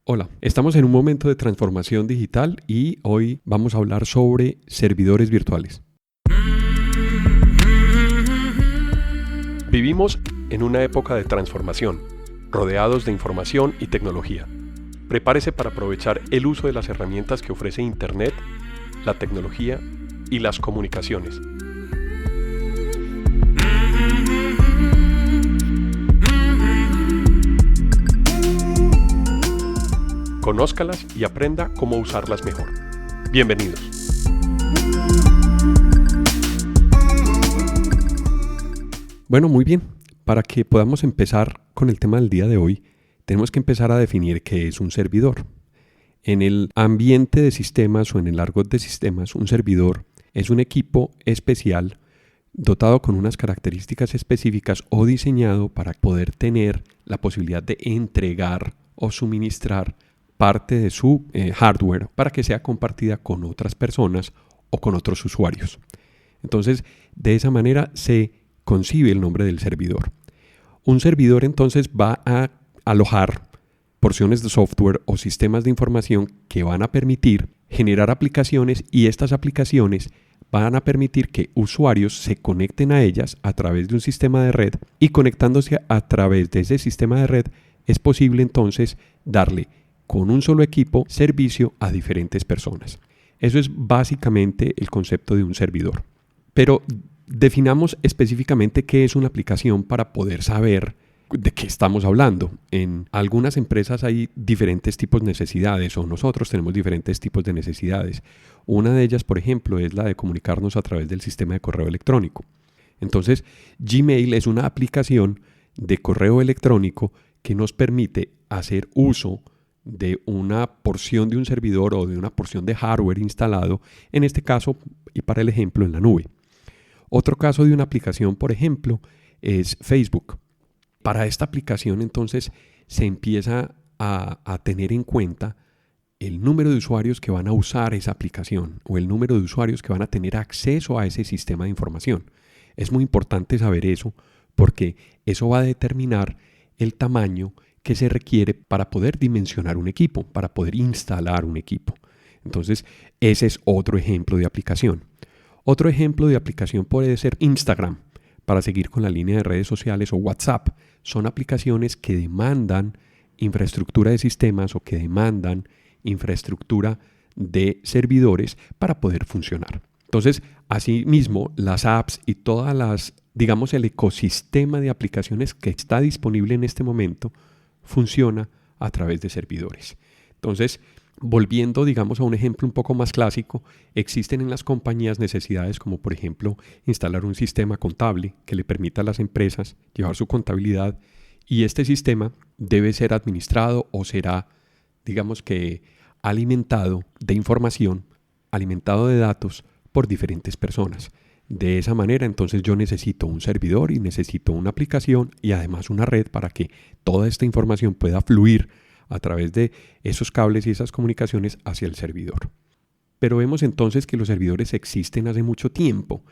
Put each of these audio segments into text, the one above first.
Hola, estamos en un momento de transformación digital y hoy vamos a hablar sobre servidores virtuales. Vivimos en una época de transformación, rodeados de información y tecnología. Prepárese para aprovechar el uso de las herramientas que ofrece Internet, la tecnología y las comunicaciones. Conózcalas y aprenda cómo usarlas mejor. Bienvenidos. Bueno, muy bien. Para que podamos empezar con el tema del día de hoy, tenemos que empezar a definir qué es un servidor. En el ambiente de sistemas o en el argot de sistemas, un servidor es un equipo especial dotado con unas características específicas o diseñado para poder tener la posibilidad de entregar o suministrar parte de su hardware para que sea compartida con otras personas o con otros usuarios. Entonces, de esa manera se concibe el nombre del servidor. Un servidor entonces va a alojar porciones de software o sistemas de información que van a permitir generar aplicaciones, y estas aplicaciones van a permitir que usuarios se conecten a ellas a través de un sistema de red, y conectándose a través de ese sistema de red es posible entonces darle con un solo equipo servicio a diferentes personas. Eso es básicamente el concepto de un servidor. Pero definamos específicamente qué es una aplicación para poder saber de qué estamos hablando. En algunas empresas hay diferentes tipos de necesidades, o nosotros tenemos diferentes tipos de necesidades. Una de ellas, por ejemplo, es la de comunicarnos a través del sistema de correo electrónico. Entonces, Gmail es una aplicación de correo electrónico que nos permite hacer uso de una porción de un servidor o de una porción de hardware instalado, en este caso, y para el ejemplo, en la nube. Otro caso de una aplicación, por ejemplo, es Facebook. Para esta aplicación, entonces, se empieza a tener en cuenta el número de usuarios que van a usar esa aplicación o el número de usuarios que van a tener acceso a ese sistema de información. Es muy importante saber eso porque eso va a determinar el tamaño que se requiere para poder dimensionar un equipo, para poder instalar un equipo. Entonces, ese es otro ejemplo de aplicación. Otro ejemplo de aplicación puede ser Instagram, para seguir con la línea de redes sociales, o WhatsApp. Son aplicaciones que demandan infraestructura de sistemas o que demandan infraestructura de servidores para poder funcionar. Entonces, asimismo, las apps y todas las, digamos, el ecosistema de aplicaciones que está disponible en este momento funciona a través de servidores. Entonces, volviendo, digamos, a un ejemplo un poco más clásico, existen en las compañías necesidades como, por ejemplo, instalar un sistema contable que le permita a las empresas llevar su contabilidad, y este sistema debe ser administrado o será, digamos que, alimentado de información, alimentado de datos por diferentes personas. De esa manera, entonces, yo necesito un servidor y necesito una aplicación y además una red para que toda esta información pueda fluir a través de esos cables y esas comunicaciones hacia el servidor. Pero vemos entonces que los servidores existen hace mucho tiempo.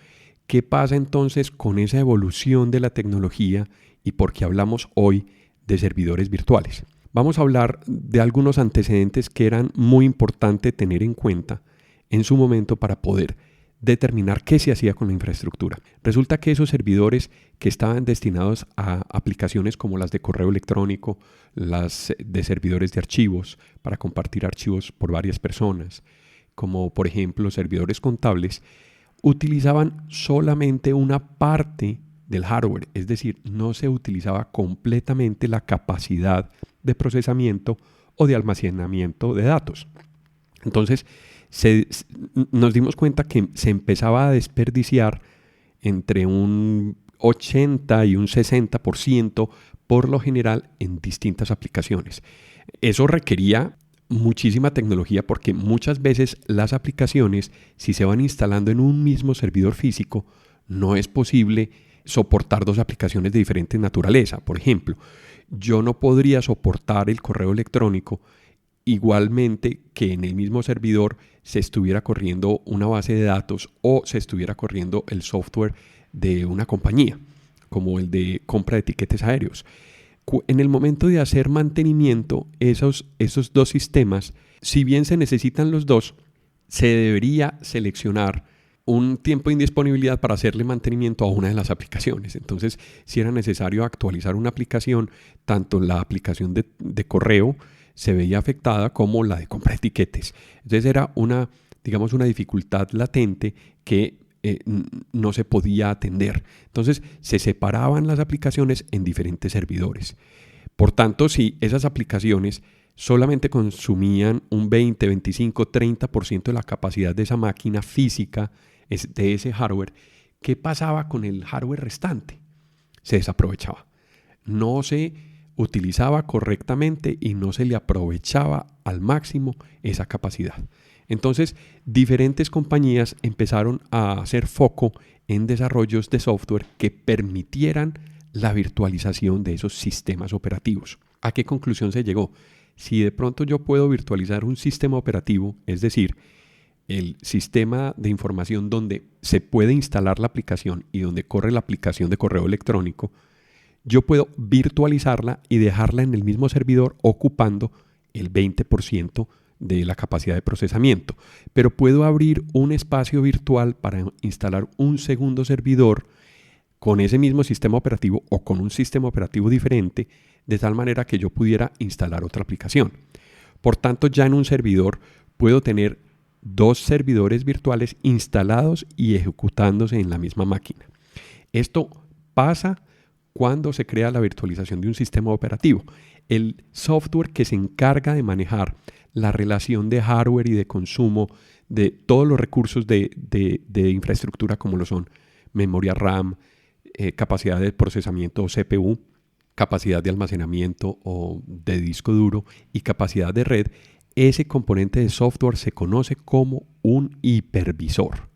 ¿Qué pasa entonces con esa evolución de la tecnología y por qué hablamos hoy de servidores virtuales? Vamos a hablar de algunos antecedentes que eran muy importantes tener en cuenta en su momento para poder determinar qué se hacía con la infraestructura. Resulta que esos servidores que estaban destinados a aplicaciones como las de correo electrónico, las de servidores de archivos para compartir archivos por varias personas, como por ejemplo servidores contables, utilizaban solamente una parte del hardware, es decir, no se utilizaba completamente la capacidad de procesamiento o de almacenamiento de datos. Entonces, nos dimos cuenta que se empezaba a desperdiciar entre un 80 y un 60% por lo general en distintas aplicaciones. Eso requería muchísima tecnología porque muchas veces las aplicaciones, si se van instalando en un mismo servidor físico, no es posible soportar dos aplicaciones de diferente naturaleza. Por ejemplo, yo no podría soportar el correo electrónico igualmente que en el mismo servidor se estuviera corriendo una base de datos o se estuviera corriendo el software de una compañía, como el de compra de tiquetes aéreos. En el momento de hacer mantenimiento, esos dos sistemas, si bien se necesitan los dos, se debería seleccionar un tiempo de indisponibilidad para hacerle mantenimiento a una de las aplicaciones. Entonces, si era necesario actualizar una aplicación, tanto la aplicación de correo se veía afectada como la de compra de etiquetes. Entonces era una dificultad latente que no se podía atender. Entonces se separaban las aplicaciones en diferentes servidores. Por tanto, si esas aplicaciones solamente consumían un 20, 25, 30% de la capacidad de esa máquina física, de ese hardware, ¿qué pasaba con el hardware restante? Se desaprovechaba. No se utilizaba correctamente y no se le aprovechaba al máximo esa capacidad. Entonces, diferentes compañías empezaron a hacer foco en desarrollos de software que permitieran la virtualización de esos sistemas operativos. ¿A qué conclusión se llegó? Si de pronto yo puedo virtualizar un sistema operativo, es decir, el sistema de información donde se puede instalar la aplicación y donde corre la aplicación de correo electrónico, yo puedo virtualizarla y dejarla en el mismo servidor ocupando el 20% de la capacidad de procesamiento. Pero puedo abrir un espacio virtual para instalar un segundo servidor con ese mismo sistema operativo o con un sistema operativo diferente, de tal manera que yo pudiera instalar otra aplicación. Por tanto, ya en un servidor puedo tener dos servidores virtuales instalados y ejecutándose en la misma máquina. Esto pasa cuando se crea la virtualización de un sistema operativo. El software que se encarga de manejar la relación de hardware y de consumo de todos los recursos de infraestructura, como lo son memoria RAM, capacidad de procesamiento o CPU, capacidad de almacenamiento o de disco duro y capacidad de red, ese componente de software se conoce como un hipervisor.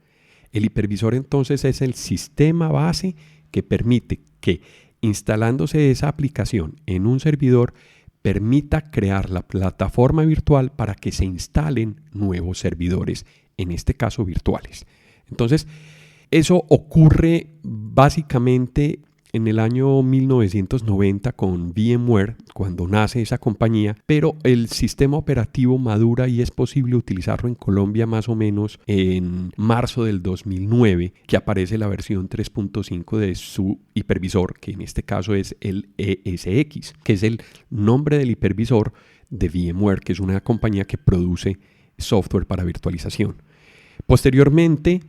El hipervisor entonces es el sistema base que permite que, instalándose esa aplicación en un servidor, permita crear la plataforma virtual para que se instalen nuevos servidores, en este caso virtuales. Entonces, eso ocurre básicamente en el año 1990 con VMware, cuando nace esa compañía, pero el sistema operativo madura y es posible utilizarlo en Colombia más o menos en marzo del 2009, que aparece la versión 3.5 de su hipervisor, que en este caso es el ESX, que es el nombre del hipervisor de VMware, que es una compañía que produce software para virtualización. Posteriormente,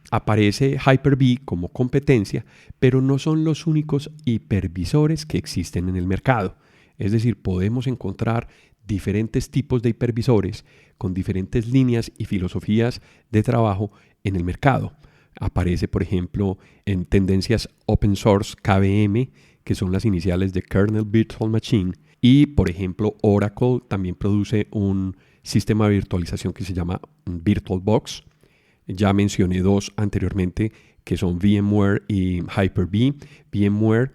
aparece Hyper-V como competencia, pero no son los únicos hipervisores que existen en el mercado. Es decir, podemos encontrar diferentes tipos de hipervisores con diferentes líneas y filosofías de trabajo en el mercado. Aparece, por ejemplo, en tendencias open source KVM, que son las iniciales de Kernel Virtual Machine, y, por ejemplo, Oracle también produce un sistema de virtualización que se llama VirtualBox. Ya mencioné dos anteriormente, que son VMware y Hyper-V. VMware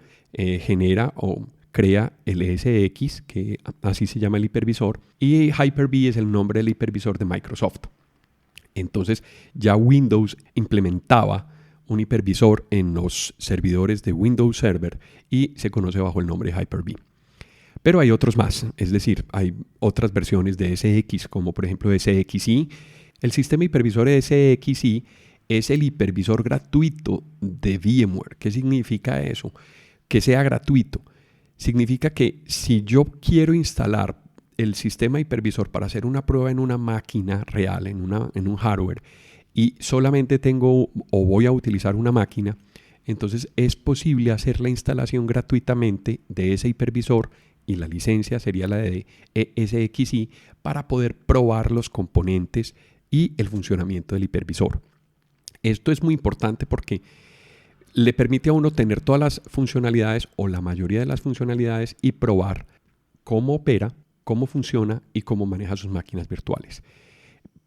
genera o crea el ESX, que así se llama el hipervisor, y Hyper-V es el nombre del hipervisor de Microsoft. Entonces ya Windows implementaba un hipervisor en los servidores de Windows Server y se conoce bajo el nombre Hyper-V. Pero hay otros más, es decir, hay otras versiones de SX, como por ejemplo SXI. El sistema hipervisor SXI es el hipervisor gratuito de VMware. ¿Qué significa eso? Que sea gratuito. Significa que si yo quiero instalar el sistema hipervisor para hacer una prueba en una máquina real, en un hardware, y solamente tengo o voy a utilizar una máquina, entonces es posible hacer la instalación gratuitamente de ese hipervisor y la licencia sería la de ESXi para poder probar los componentes y el funcionamiento del hipervisor. Esto es muy importante porque le permite a uno tener todas las funcionalidades o la mayoría de las funcionalidades y probar cómo opera, cómo funciona y cómo maneja sus máquinas virtuales.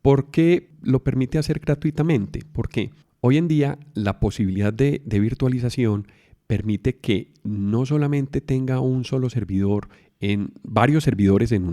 ¿Por qué lo permite hacer gratuitamente? Porque hoy en día la posibilidad de virtualización permite que no solamente tenga un solo servidor en varios servidores en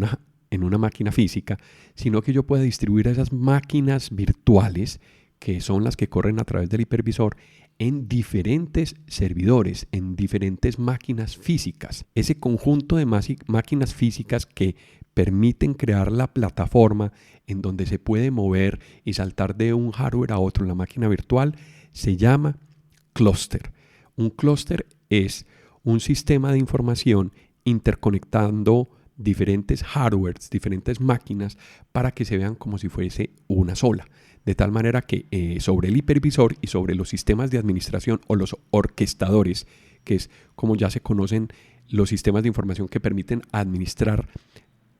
una máquina física, sino que yo pueda distribuir esas máquinas virtuales, que son las que corren a través del hipervisor, en diferentes servidores, en diferentes máquinas físicas. Ese conjunto de máquinas físicas que permiten crear la plataforma en donde se puede mover y saltar de un hardware a otro en la máquina virtual se llama clúster. Un clúster es un sistema de información interconectando diferentes hardwares, diferentes máquinas para que se vean como si fuese una sola. De tal manera que sobre el hipervisor y sobre los sistemas de administración o los orquestadores, que es como ya se conocen los sistemas de información que permiten administrar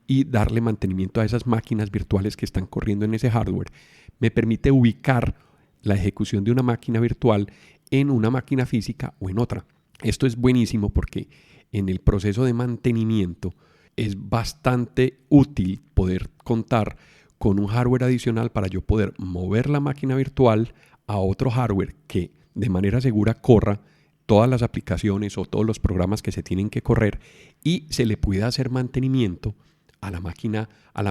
y darle mantenimiento a esas máquinas virtuales que están corriendo en ese hardware, me permite ubicar la ejecución de una máquina virtual en una máquina física o en otra. Esto es buenísimo porque en el proceso de mantenimiento es bastante útil poder contar con un hardware adicional para yo poder mover la máquina virtual a otro hardware que de manera segura corra todas las aplicaciones o todos los programas que se tienen que correr y se le pueda hacer mantenimiento a la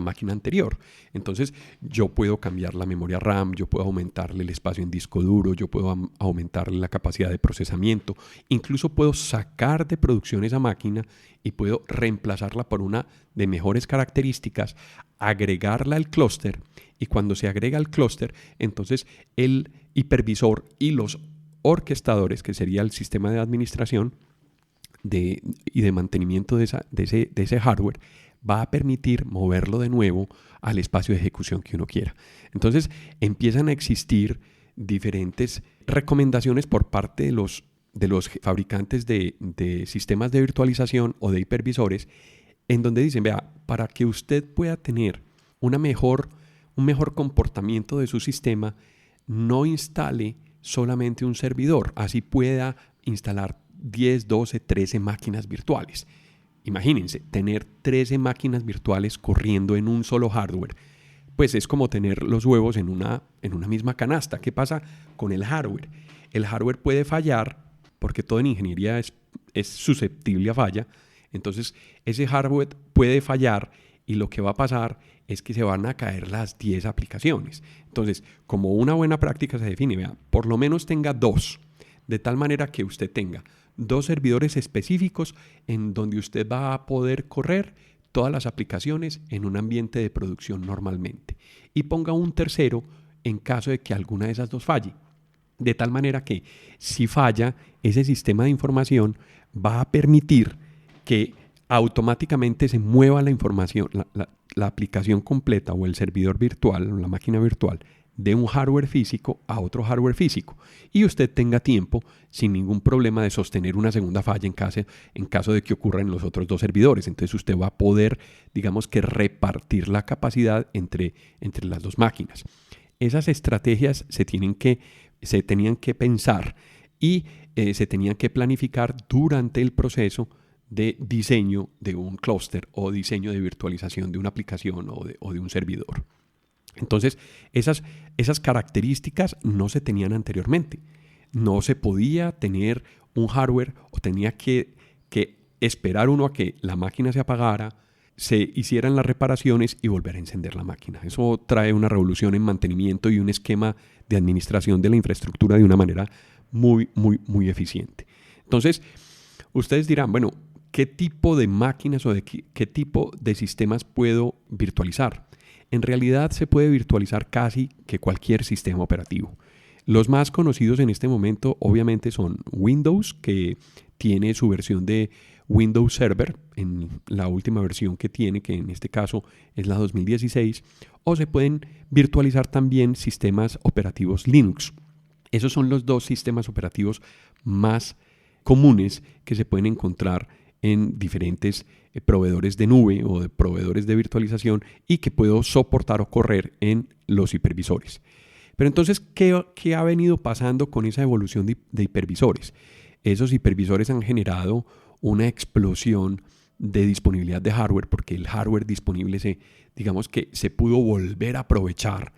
máquina anterior. Entonces yo puedo cambiar la memoria RAM, yo puedo aumentarle el espacio en disco duro, yo puedo aumentarle la capacidad de procesamiento, incluso puedo sacar de producción esa máquina y puedo reemplazarla por una de mejores características, agregarla al clúster, y cuando se agrega al clúster, entonces el hipervisor y los orquestadores, que sería el sistema de administración y de mantenimiento de ese hardware, va a permitir moverlo de nuevo al espacio de ejecución que uno quiera. Entonces empiezan a existir diferentes recomendaciones por parte de los fabricantes de sistemas de virtualización o de hipervisores, en donde dicen, vea, para que usted pueda tener un mejor comportamiento de su sistema, no instale solamente un servidor, así pueda instalar 10, 12, 13 máquinas virtuales. Imagínense, tener 13 máquinas virtuales corriendo en un solo hardware, pues es como tener los huevos en una misma canasta. ¿Qué pasa con el hardware? El hardware puede fallar, porque todo en ingeniería es susceptible a falla. Entonces, ese hardware puede fallar y lo que va a pasar es que se van a caer las 10 aplicaciones. Entonces, como una buena práctica se define, vea, por lo menos tenga 2, de tal manera que usted tenga 2 servidores específicos en donde usted va a poder correr todas las aplicaciones en un ambiente de producción normalmente. Y ponga un tercero en caso de que alguna de esas 2 falle. De tal manera que si falla, ese sistema de información va a permitir que automáticamente se mueva la información, la aplicación completa o el servidor virtual o la máquina virtual de un hardware físico a otro hardware físico, y usted tenga tiempo sin ningún problema de sostener una segunda falla en caso de que ocurra en los otros 2 servidores. Entonces usted va a poder, digamos que, repartir la capacidad entre las 2 máquinas. Esas estrategias se tenían que pensar y se tenían que planificar durante el proceso de diseño de un clúster o diseño de virtualización de una aplicación o de un servidor. Entonces, esas características no se tenían anteriormente. No se podía tener un hardware o tenía que esperar uno a que la máquina se apagara, se hicieran las reparaciones y volver a encender la máquina. Eso trae una revolución en mantenimiento y un esquema de administración de la infraestructura de una manera muy, muy, muy eficiente. Entonces, ustedes dirán, bueno, ¿qué tipo de máquinas o qué tipo de sistemas puedo virtualizar? En realidad se puede virtualizar casi que cualquier sistema operativo. Los más conocidos en este momento obviamente son Windows, que tiene su versión de Windows Server en la última versión que tiene, que en este caso es la 2016, o se pueden virtualizar también sistemas operativos Linux. Esos son los 2 sistemas operativos más comunes que se pueden encontrar en diferentes proveedores de nube o de proveedores de virtualización y que puedo soportar o correr en los hipervisores. Pero entonces, ¿qué ha venido pasando con esa evolución de hipervisores? Esos hipervisores han generado una explosión de disponibilidad de hardware, porque el hardware disponible digamos que se pudo volver a aprovechar,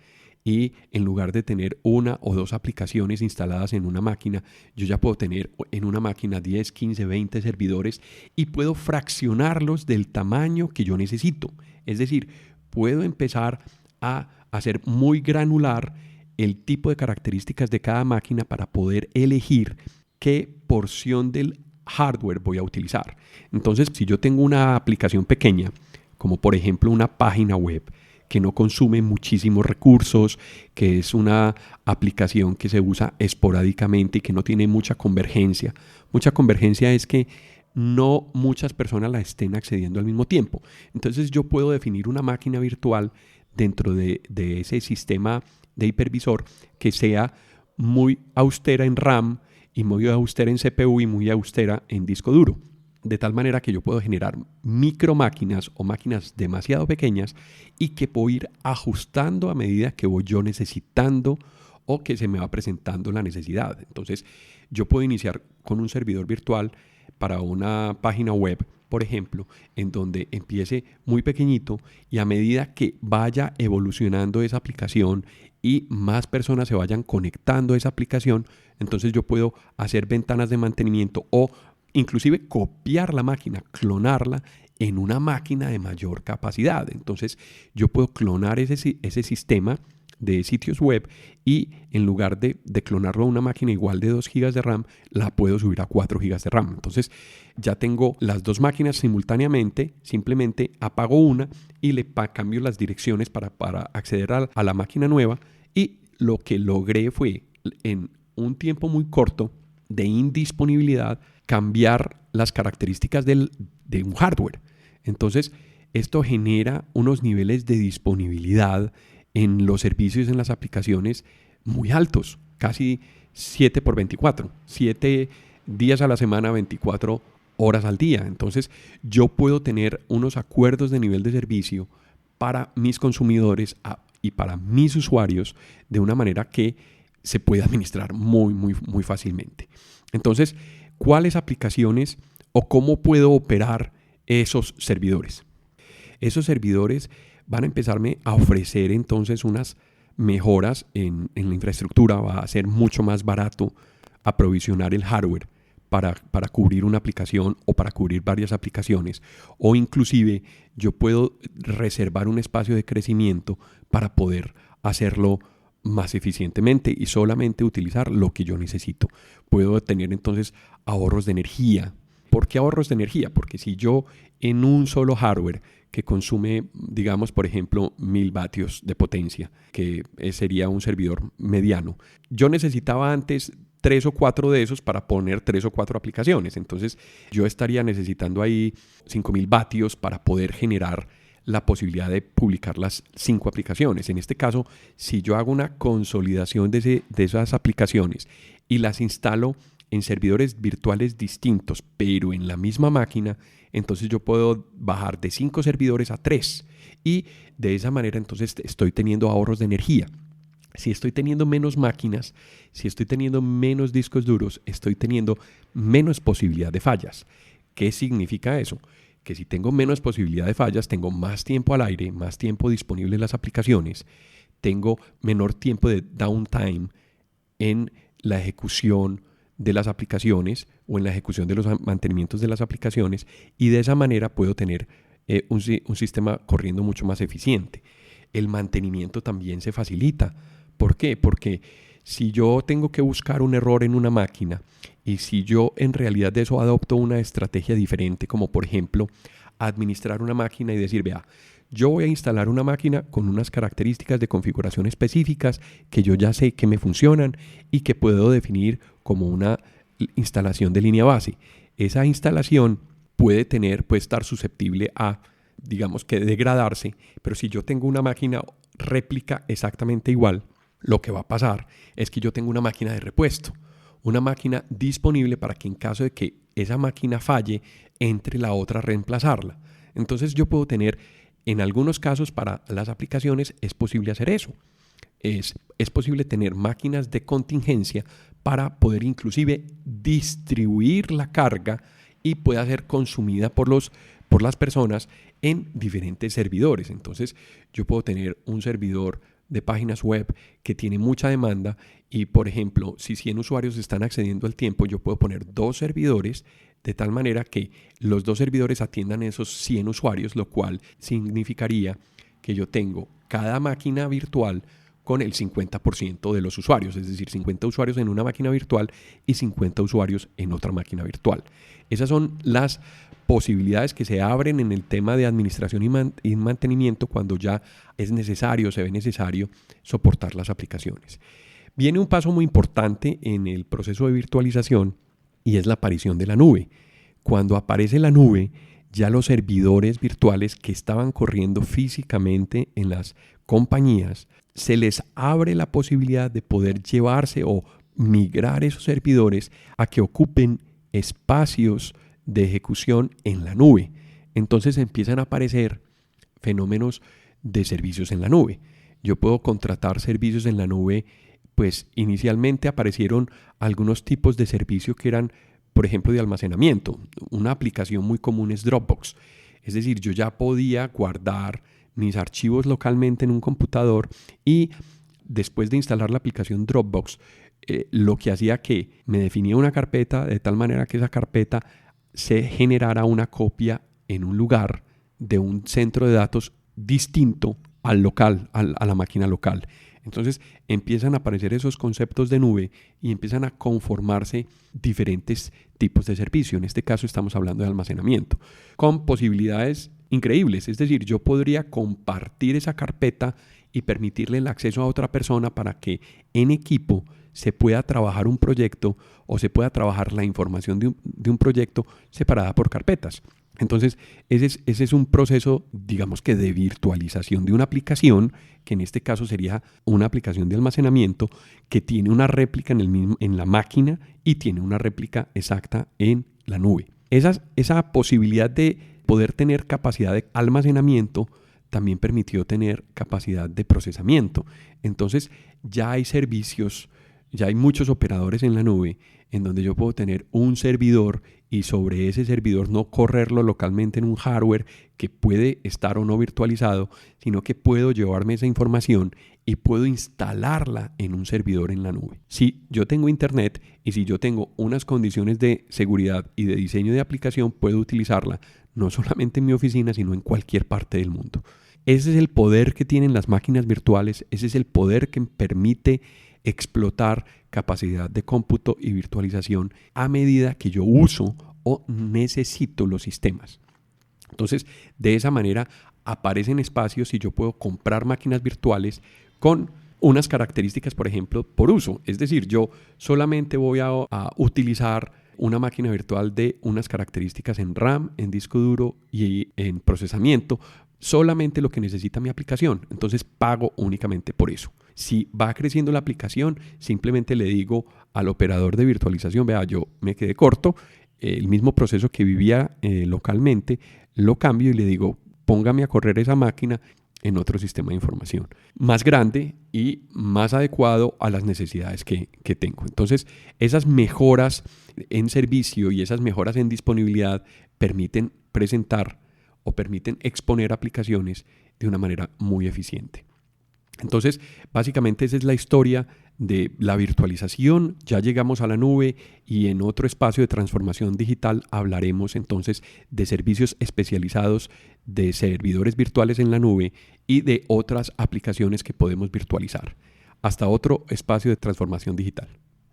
y en lugar de tener 1 o 2 aplicaciones instaladas en una máquina, yo ya puedo tener en una máquina 10, 15, 20 servidores y puedo fraccionarlos del tamaño que yo necesito. Es decir, puedo empezar a hacer muy granular el tipo de características de cada máquina para poder elegir qué porción del hardware voy a utilizar. Entonces, si yo tengo una aplicación pequeña, como por ejemplo una página web que no consume muchísimos recursos, que es una aplicación que se usa esporádicamente y que no tiene mucha convergencia. Mucha convergencia es que no muchas personas la estén accediendo al mismo tiempo. Entonces yo puedo definir una máquina virtual dentro de ese sistema de hipervisor que sea muy austera en RAM y muy austera en CPU y muy austera en disco duro. De tal manera que yo puedo generar micro máquinas o máquinas demasiado pequeñas y que puedo ir ajustando a medida que voy yo necesitando o que se me va presentando la necesidad. Entonces, yo puedo iniciar con un servidor virtual para una página web, por ejemplo, en donde empiece muy pequeñito y a medida que vaya evolucionando esa aplicación y más personas se vayan conectando a esa aplicación, entonces yo puedo hacer ventanas de mantenimiento o inclusive copiar la máquina, clonarla en una máquina de mayor capacidad. Entonces yo puedo clonar ese sistema de sitios web y en lugar de clonarlo a una máquina igual de 2 GB de RAM, la puedo subir a 4 GB de RAM. Entonces ya tengo las dos máquinas simultáneamente, simplemente apago una y le cambio las direcciones para acceder a la máquina nueva, y lo que logré fue en un tiempo muy corto de indisponibilidad cambiar las características de un hardware. Entonces esto genera unos niveles de disponibilidad en los servicios, en las aplicaciones muy altos, casi 7x24, 7 días a la semana, 24 horas al día. Entonces yo puedo tener unos acuerdos de nivel de servicio para mis consumidores y para mis usuarios de una manera que se puede administrar muy fácilmente. Entonces, ¿cuáles aplicaciones o cómo puedo operar esos servidores? Esos servidores van a empezarme a ofrecer entonces unas mejoras en la infraestructura. Va a ser mucho más barato aprovisionar el hardware para cubrir una aplicación o para cubrir varias aplicaciones, o inclusive yo puedo reservar un espacio de crecimiento para poder hacerlo más eficientemente y solamente utilizar lo que yo necesito. Puedo tener entonces ahorros de energía. ¿Por qué ahorros de energía? Porque si yo en un solo hardware que consume, digamos, por ejemplo, 1000 vatios de potencia, que sería un servidor mediano, yo necesitaba antes 3 o 4 de esos para poner 3 o 4 aplicaciones. Entonces yo estaría necesitando ahí 5000 vatios para poder generar la posibilidad de publicar las 5 aplicaciones. En este caso, si yo hago una consolidación de esas aplicaciones y las instalo en servidores virtuales distintos, pero en la misma máquina, entonces yo puedo bajar de 5 servidores a 3 y de esa manera entonces estoy teniendo ahorros de energía. Si estoy teniendo menos máquinas, si estoy teniendo menos discos duros, estoy teniendo menos posibilidad de fallas. ¿Qué significa eso? Que si tengo menos posibilidad de fallas, tengo más tiempo al aire, más tiempo disponible en las aplicaciones, tengo menor tiempo de downtime en la ejecución de las aplicaciones o en la ejecución de los mantenimientos de las aplicaciones, y de esa manera puedo tener un sistema corriendo mucho más eficiente. El mantenimiento también se facilita. ¿Por qué? Porque si yo tengo que buscar un error en una máquina y si yo en realidad de eso adopto una estrategia diferente, como por ejemplo administrar una máquina y decir, vea, yo voy a instalar una máquina con unas características de configuración específicas que yo ya sé que me funcionan y que puedo definir como una instalación de línea base. Esa instalación puede estar susceptible a, digamos, que degradarse, pero si yo tengo una máquina réplica exactamente igual, lo que va a pasar es que yo tengo una máquina de repuesto, una máquina disponible para que en caso de que esa máquina falle, entre la otra a reemplazarla. Entonces yo puedo tener, en algunos casos para las aplicaciones es posible hacer eso. Es posible tener máquinas de contingencia para poder inclusive distribuir la carga y pueda ser consumida por las personas en diferentes servidores. Entonces yo puedo tener un servidor de páginas web que tiene mucha demanda y, por ejemplo, si 100 usuarios están accediendo al tiempo, yo puedo poner 2 servidores de tal manera que los 2 servidores atiendan a esos 100 usuarios, lo cual significaría que yo tengo cada máquina virtual con el 50% de los usuarios, es decir, 50 usuarios en una máquina virtual y 50 usuarios en otra máquina virtual. Esas son las posibilidades que se abren en el tema de administración y mantenimiento cuando ya es necesario, se ve necesario soportar las aplicaciones. Viene un paso muy importante en el proceso de virtualización y es la aparición de la nube. Cuando aparece la nube, ya los servidores virtuales que estaban corriendo físicamente en las compañías, se les abre la posibilidad de poder llevarse o migrar esos servidores a que ocupen espacios de ejecución en la nube. Entonces empiezan a aparecer fenómenos de servicios en la nube. Yo puedo contratar servicios en la nube, pues inicialmente aparecieron algunos tipos de servicio que eran, por ejemplo, de almacenamiento. Una aplicación muy común es Dropbox. Es decir, yo ya podía guardar mis archivos localmente en un computador y después de instalar la aplicación Dropbox, lo que hacía que me definía una carpeta de tal manera que esa carpeta se generara una copia en un lugar de un centro de datos distinto al local, a la máquina local. Entonces empiezan a aparecer esos conceptos de nube y empiezan a conformarse diferentes tipos de servicio. En este caso estamos hablando de almacenamiento, con posibilidades increíbles. Es decir, yo podría compartir esa carpeta y permitirle el acceso a otra persona para que en equipo se pueda trabajar un proyecto o se pueda trabajar la información de un proyecto separada por carpetas. Entonces, ese es un proceso, digamos que de virtualización de una aplicación, que en este caso sería una aplicación de almacenamiento que tiene una réplica en la máquina y tiene una réplica exacta en la nube. Esa posibilidad de poder tener capacidad de almacenamiento también permitió tener capacidad de procesamiento. Entonces, ya hay servicios, ya hay muchos operadores en la nube en donde yo puedo tener un servidor y sobre ese servidor no correrlo localmente en un hardware que puede estar o no virtualizado, sino que puedo llevarme esa información y puedo instalarla en un servidor en la nube. Si yo tengo internet y si yo tengo unas condiciones de seguridad y de diseño de aplicación, puedo utilizarla no solamente en mi oficina, sino en cualquier parte del mundo. Ese es el poder que tienen las máquinas virtuales, ese es el poder que permite explotar capacidad de cómputo y virtualización a medida que yo uso o necesito los sistemas. Entonces, de esa manera aparecen espacios y yo puedo comprar máquinas virtuales con unas características, por ejemplo, por uso. Es decir, yo solamente voy a utilizar una máquina virtual de unas características en RAM, en disco duro y en procesamiento, solamente lo que necesita mi aplicación. Entonces pago únicamente por eso. Si va creciendo la aplicación, simplemente le digo al operador de virtualización, vea, yo me quedé corto, el mismo proceso que vivía localmente, lo cambio y le digo, póngame a correr esa máquina en otro sistema de información más grande y más adecuado a las necesidades que tengo. Entonces, esas mejoras en servicio y esas mejoras en disponibilidad permiten presentar o permiten exponer aplicaciones de una manera muy eficiente. Entonces, básicamente esa es la historia de la virtualización. Ya llegamos a la nube y en otro espacio de transformación digital hablaremos entonces de servicios especializados, de servidores virtuales en la nube y de otras aplicaciones que podemos virtualizar. Hasta otro espacio de transformación digital.